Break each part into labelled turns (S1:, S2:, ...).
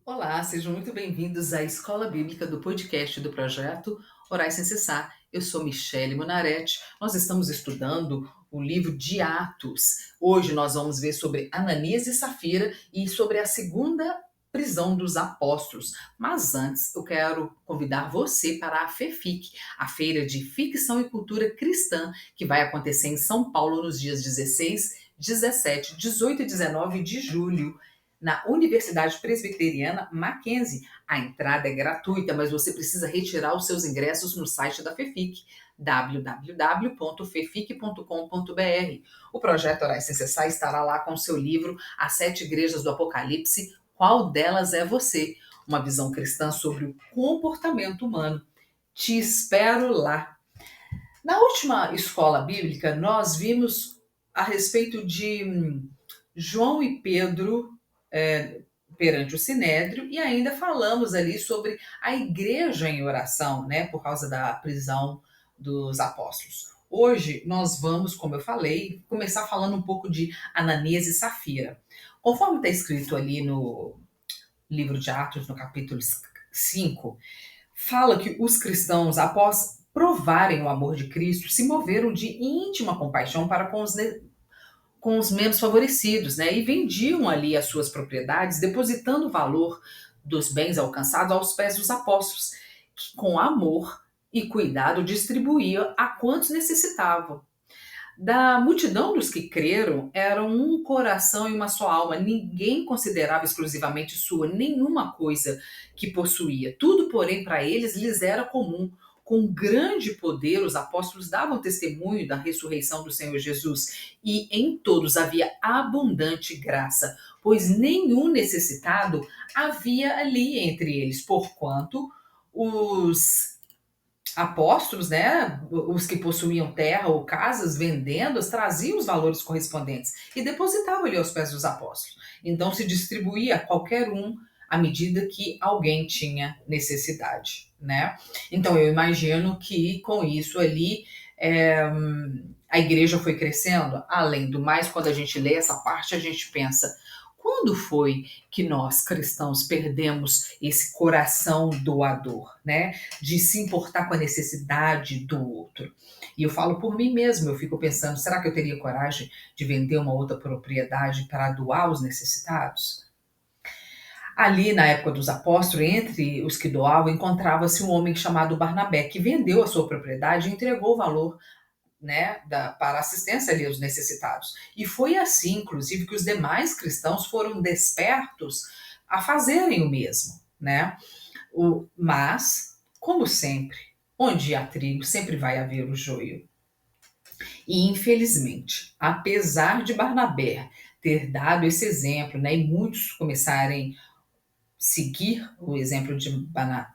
S1: Olá, sejam muito bem-vindos à Escola Bíblica do podcast do projeto Orais Sem Cessar. Eu sou Michele Monaretti. Nós estamos estudando o livro de Atos. Hoje nós vamos ver sobre Ananias e Safira e sobre a segunda prisão dos apóstolos. Mas antes, eu quero convidar você para a FEFIC, a Feira de Ficção e Cultura Cristã, que vai acontecer em São Paulo nos dias 16, 17, 18 e 19 de julho na Universidade Presbiteriana Mackenzie. A entrada é gratuita, mas você precisa retirar os seus ingressos no site da FEFIC, www.fefic.com.br. O projeto Orais Sem Cessar estará lá com seu livro As Sete Igrejas do Apocalipse, Qual Delas é Você? Uma visão cristã sobre o comportamento humano. Te espero lá. Na última escola bíblica, nós vimos a respeito de João e Pedro perante o Sinédrio, e ainda falamos ali sobre a igreja em oração, né, por causa da prisão dos apóstolos. Hoje nós vamos, como eu falei, começar falando um pouco de Ananias e Safira. Conforme está escrito ali no livro de Atos, no capítulo 5, fala que os cristãos, após provarem o amor de Cristo, se moveram de íntima compaixão para com os menos favorecidos, né? E vendiam ali as suas propriedades, depositando o valor dos bens alcançados aos pés dos apóstolos, que com amor e cuidado distribuía a quantos necessitavam. Da multidão dos que creram, eram um coração e uma só alma. Ninguém considerava exclusivamente sua nenhuma coisa que possuía. Tudo, porém, para eles lhes era comum. Com grande poder, os apóstolos davam testemunho da ressurreição do Senhor Jesus, e em todos havia abundante graça, pois nenhum necessitado havia ali entre eles, porquanto os apóstolos, né, os que possuíam terra ou casas, vendendo-as, traziam os valores correspondentes e depositavam ali aos pés dos apóstolos. Então se distribuía a qualquer um à medida que alguém tinha necessidade, né? Então eu imagino que com isso ali a igreja foi crescendo. Além do mais, quando a gente lê essa parte, a gente pensa: quando foi que nós cristãos perdemos esse coração doador, né? De se importar com a necessidade do outro? E eu falo por mim mesmo, eu fico pensando, será que eu teria coragem de vender uma outra propriedade para doar aos necessitados? Ali, na época dos apóstolos, entre os que doavam, encontrava-se um homem chamado Barnabé, que vendeu a sua propriedade e entregou o valor, né, para assistência ali aos necessitados. E foi assim, inclusive, que os demais cristãos foram despertos a fazerem o mesmo, né? Mas, como sempre, onde há trigo, sempre vai haver o joio. E, infelizmente, apesar de Barnabé ter dado esse exemplo, né, e muitos começarem seguir o exemplo de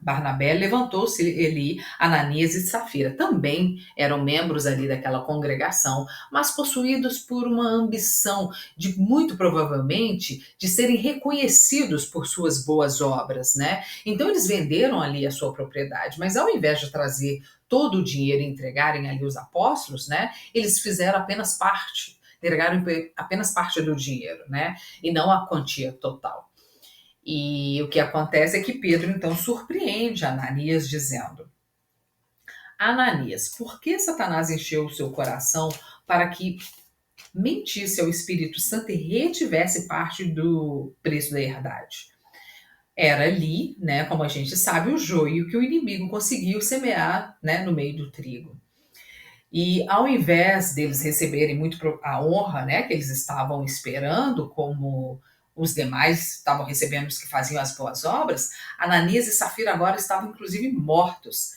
S1: Barnabé, levantou-se ele, Ananias e Safira. Também eram membros ali daquela congregação, mas possuídos por uma ambição de, muito provavelmente, de serem reconhecidos por suas boas obras, né? Então eles venderam ali a sua propriedade, mas ao invés de trazer todo o dinheiro e entregarem ali os apóstolos, né? Eles fizeram apenas parte, entregaram apenas parte do dinheiro, né? E não a quantia total. E o que acontece é que Pedro então surpreende Ananias dizendo: Ananias, por que Satanás encheu o seu coração para que mentisse ao Espírito Santo e retivesse parte do preço da herdade? Era ali, né, como a gente sabe, o joio que o inimigo conseguiu semear, né, no meio do trigo. E ao invés deles receberem muito a honra, né, que eles estavam esperando, como os demais estavam recebendo, os que faziam as boas obras, Ananias e Safira agora estavam inclusive mortos.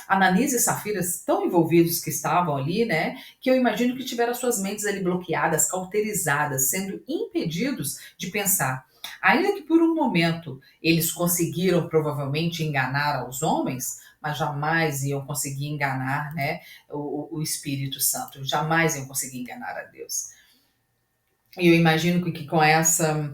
S1: Ananias e Safira tão envolvidos que estavam ali, né, que eu imagino que tiveram suas mentes ali bloqueadas, cauterizadas, sendo impedidos de pensar. Ainda que por um momento eles conseguiram provavelmente enganar aos homens, mas jamais iam conseguir enganar, né, o Espírito Santo, jamais iam conseguir enganar a Deus. E eu imagino que com essa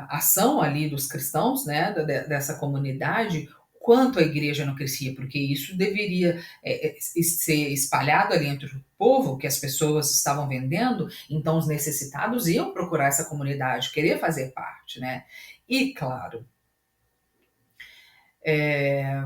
S1: ação ali dos cristãos, né, dessa comunidade, quanto a igreja não crescia, porque isso deveria ser espalhado ali entre o povo, que as pessoas estavam vendendo, então os necessitados iam procurar essa comunidade, querer fazer parte, né? E claro, é,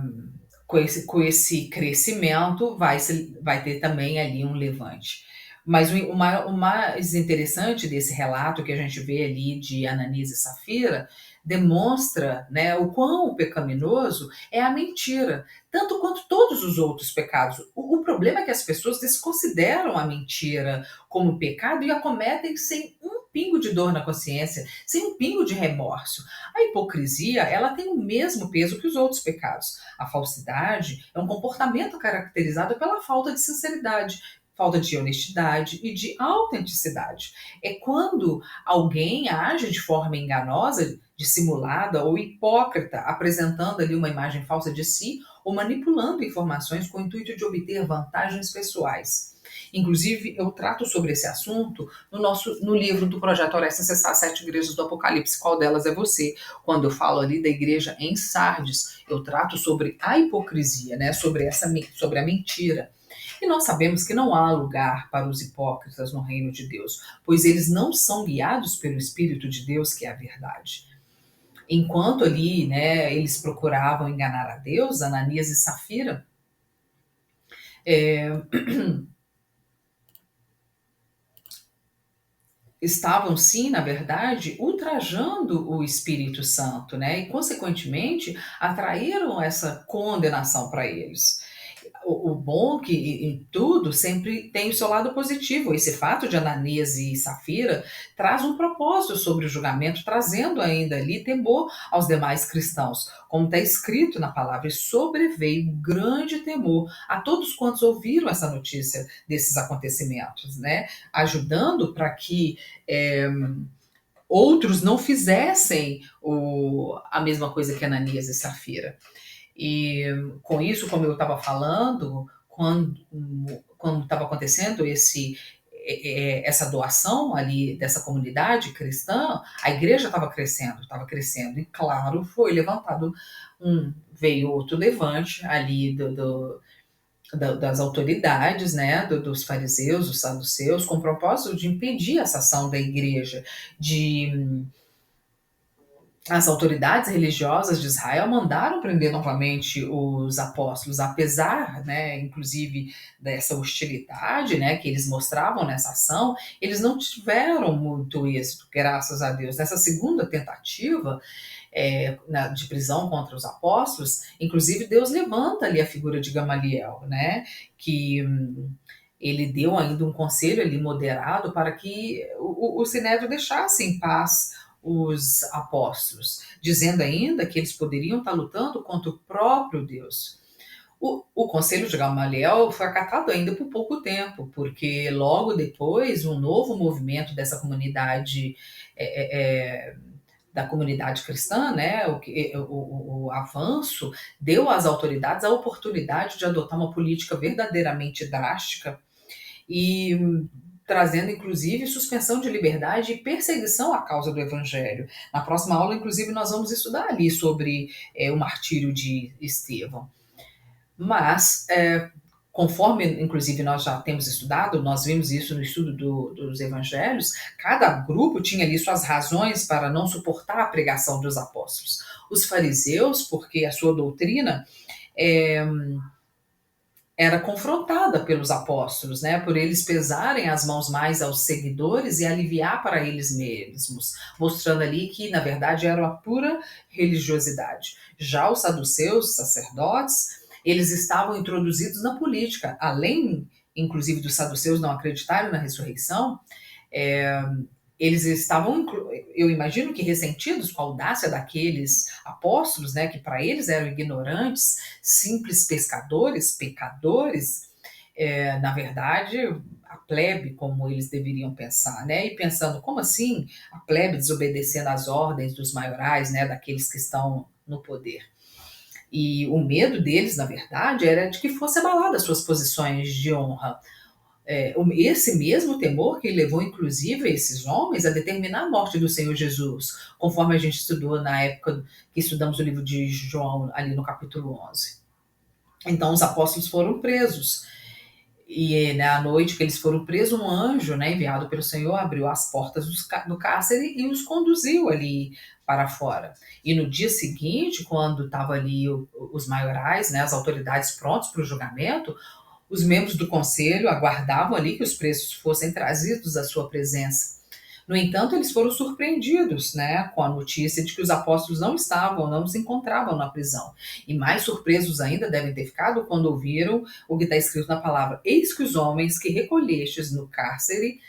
S1: com esse crescimento vai ter também ali um levante. Mas o mais interessante desse relato que a gente vê ali de Ananias e Safira demonstra, né, o quão pecaminoso é a mentira, tanto quanto todos os outros pecados. O problema é que as pessoas desconsideram a mentira como pecado e a cometem sem um pingo de dor na consciência, sem um pingo de remorso. A hipocrisia, ela tem o mesmo peso que os outros pecados. A falsidade é um comportamento caracterizado pela falta de sinceridade, falta de honestidade e de autenticidade. É quando alguém age de forma enganosa, dissimulada ou hipócrita, apresentando ali uma imagem falsa de si ou manipulando informações com o intuito de obter vantagens pessoais. Inclusive, eu trato sobre esse assunto no livro do Projeto Oreste Acessar as Sete Igrejas do Apocalipse, qual delas é você? Quando eu falo ali da igreja em Sardes, eu trato sobre a hipocrisia, né? Sobre a mentira. E nós sabemos que não há lugar para os hipócritas no reino de Deus, pois eles não são guiados pelo Espírito de Deus, que é a verdade. Enquanto ali, né, eles procuravam enganar a Deus, Ananias e Safira, é, estavam sim, na verdade, ultrajando o Espírito Santo, né? E, consequentemente, atraíram essa condenação para eles. O bom que em tudo sempre tem o seu lado positivo. Esse fato de Ananias e Safira traz um propósito sobre o julgamento, trazendo ainda ali temor aos demais cristãos. Como está escrito na palavra, e sobreveio grande temor a todos quantos ouviram essa notícia desses acontecimentos, né? Ajudando para que outros não fizessem a mesma coisa que Ananias e Safira. E com isso, como eu estava falando, quando estava acontecendo essa doação ali dessa comunidade cristã, a igreja estava crescendo, e claro, foi levantado veio outro levante ali das autoridades, né, dos fariseus, dos saduceus, com o propósito de impedir essa ação da igreja, de as autoridades religiosas de Israel mandaram prender novamente os apóstolos, apesar, né, inclusive dessa hostilidade, né, que eles mostravam nessa ação, eles não tiveram muito êxito, graças a Deus. Nessa segunda tentativa de prisão contra os apóstolos, inclusive Deus levanta ali a figura de Gamaliel, né, que ele deu ainda um conselho ali moderado para que o Sinédrio deixasse em paz os apóstolos, dizendo ainda que eles poderiam estar lutando contra o próprio Deus. O conselho de Gamaliel foi acatado ainda por pouco tempo, porque logo depois um novo movimento dessa comunidade da comunidade cristã, né, o avanço deu às autoridades a oportunidade de adotar uma política verdadeiramente drástica e trazendo inclusive suspensão de liberdade e perseguição à causa do evangelho. Na próxima aula, inclusive, nós vamos estudar ali sobre o martírio de Estevão. Mas, conforme, inclusive, nós já temos estudado, nós vimos isso no estudo dos evangelhos, cada grupo tinha ali suas razões para não suportar a pregação dos apóstolos. Os fariseus, porque a sua doutrina era confrontada pelos apóstolos, né, por eles pesarem as mãos mais aos seguidores e aliviar para eles mesmos, mostrando ali que, na verdade, era uma pura religiosidade. Já os saduceus, sacerdotes, eles estavam introduzidos na política, além, inclusive, dos saduceus não acreditarem na ressurreição, eles estavam, eu imagino que ressentidos com a audácia daqueles apóstolos, né, que para eles eram ignorantes, simples pescadores, pecadores, na verdade, a plebe, como eles deveriam pensar, né, e pensando, como assim a plebe desobedecendo às ordens dos maiorais, né, daqueles que estão no poder? E o medo deles, na verdade, era de que fosse abalada as suas posições de honra. Esse mesmo temor que levou, inclusive, esses homens a determinar a morte do Senhor Jesus, conforme a gente estudou na época que estudamos o livro de João, ali no capítulo 11. Então, os apóstolos foram presos. E na noite que eles foram presos, um anjo, né, enviado pelo Senhor, abriu as portas do cárcere e os conduziu ali para fora. E no dia seguinte, quando estava ali os maiorais, né, as autoridades prontos para o julgamento, os membros do conselho aguardavam ali que os presos fossem trazidos à sua presença. No entanto, eles foram surpreendidos, né, com a notícia de que os apóstolos não se encontravam na prisão. E mais surpresos ainda devem ter ficado quando ouviram o que está escrito na palavra: Eis que os homens que recolhestes no cárcere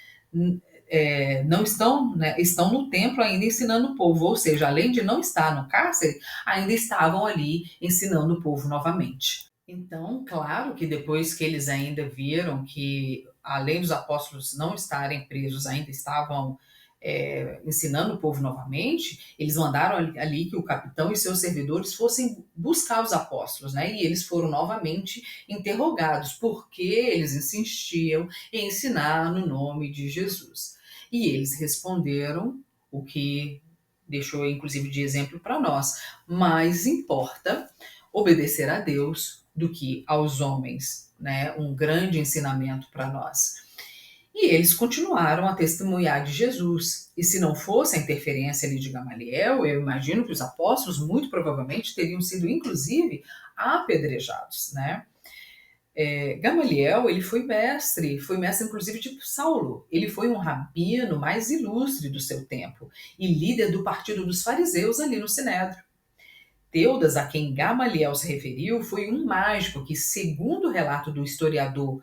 S1: não estão, né, estão no templo ainda ensinando o povo. Ou seja, além de não estar no cárcere, ainda estavam ali ensinando o povo novamente. Então, claro que depois que eles ainda viram que, além dos apóstolos não estarem presos, ainda estavam ensinando o povo novamente, eles mandaram ali que o capitão e seus servidores fossem buscar os apóstolos, né? E eles foram novamente interrogados, porque eles insistiam em ensinar no nome de Jesus. E eles responderam o que deixou, inclusive, de exemplo para nós: mais importa obedecer a Deus do que aos homens, né? Um grande ensinamento para nós. E eles continuaram a testemunhar de Jesus. E se não fosse a interferência ali de Gamaliel, eu imagino que os apóstolos muito provavelmente teriam sido, inclusive, apedrejados, né? Gamaliel, ele foi mestre inclusive de Saulo. Ele foi um rabino mais ilustre do seu tempo e líder do partido dos fariseus ali no Sinédrio. Teudas, a quem Gamaliel se referiu, foi um mágico que, segundo o relato do historiador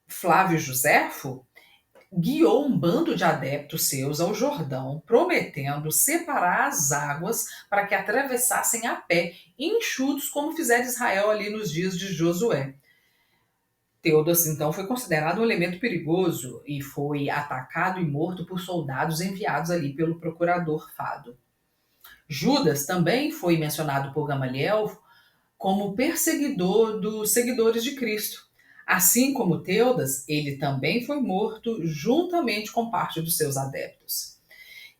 S1: Flávio Josefo, guiou um bando de adeptos seus ao Jordão, prometendo separar as águas para que atravessassem a pé, enxutos, como fizera Israel ali nos dias de Josué. Teudas, então, foi considerado um elemento perigoso e foi atacado e morto por soldados enviados ali pelo procurador Fado. Judas também foi mencionado por Gamaliel como perseguidor dos seguidores de Cristo. Assim como Teudas, ele também foi morto juntamente com parte dos seus adeptos.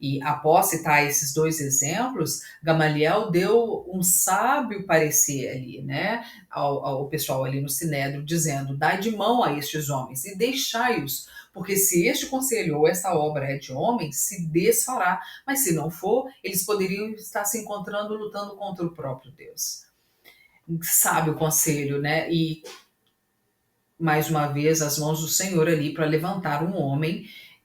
S1: E após citar esses dois exemplos, Gamaliel deu um sábio parecer ali, né, ao pessoal ali no Sinédrio, dizendo: dai de mão a estes homens e deixai-os, porque se este conselho ou esta obra é de homens, se desfará, mas se não for, eles poderiam estar se encontrando lutando contra o próprio Deus. Sábio conselho, né? E mais uma vez as mãos do Senhor ali para levantar um homem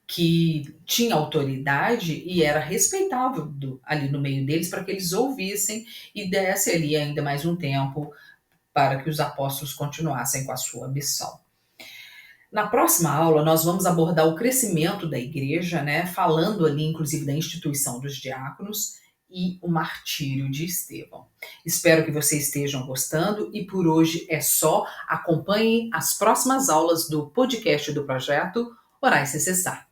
S1: que tinha autoridade e era respeitável ali no meio deles, para que eles ouvissem e desse ali ainda mais um tempo para que os apóstolos continuassem com a sua missão. Na próxima aula, nós vamos abordar o crescimento da igreja, né, falando ali, inclusive, da instituição dos diáconos e o martírio de Estevão. Espero que vocês estejam gostando e por hoje é só. Acompanhem as próximas aulas do podcast do projeto Orai Sem Cessar.